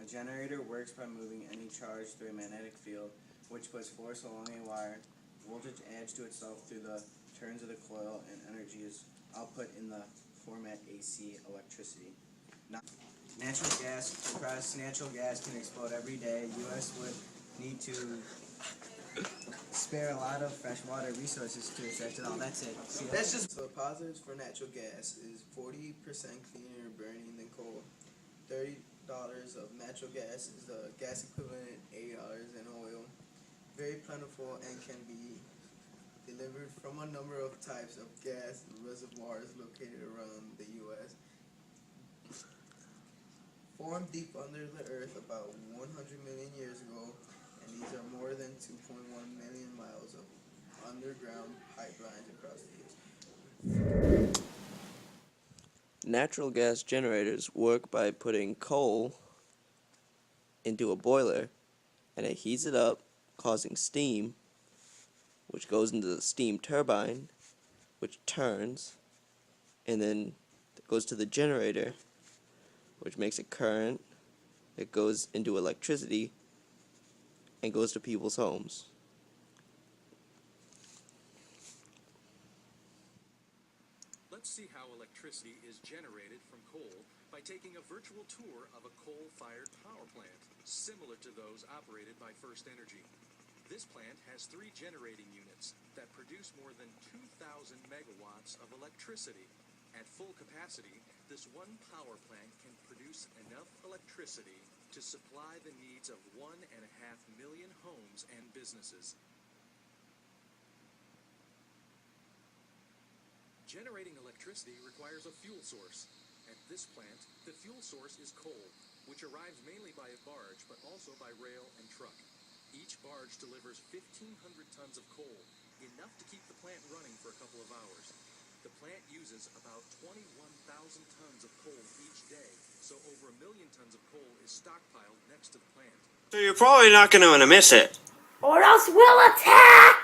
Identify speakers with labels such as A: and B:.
A: A generator works by moving any charge through a magnetic field, which puts force along a wire. Voltage adds to itself through the turns of the coil, and energy is output in the format AC, electricity. Natural gas. Compressed natural gas can explode every day. U.S. would need to spare a lot of freshwater resources to extract it all. That's it.
B: That's just so positives for natural gas is 40% cleaner burning than coal. $30 of natural gas is the gas equivalent $8 in oil. Very plentiful and can be delivered from a number of types of gas reservoirs located around the U.S. Formed deep under the earth about 100 million years ago, and these are more than 2.1 million miles of underground pipelines across the earth.
C: Natural gas generators work by putting coal into a boiler, and it heats it up, causing steam, which goes into the steam turbine, which turns, and then it goes to the generator, which makes a current. It goes into electricity and goes to people's homes.
D: Let's see how electricity is generated from coal by taking a virtual tour of a coal-fired power plant, similar to those operated by First Energy. This plant has 3 generating units that produce more than 2,000 megawatts of electricity. At full capacity, this one power plant can produce enough electricity to supply the needs of 1.5 million homes and businesses. Generating electricity requires a fuel source. At this plant, the fuel source is coal, which arrives mainly by a barge, but also by rail and truck. Each barge delivers 1,500 tons of coal, enough to keep the plant running for a couple of hours. The plant uses about 21,000 tons of coal each day, so over 1 million tons of coal is stockpiled next to the plant.
E: So you're probably not going to miss it.
F: Or else we'll attack!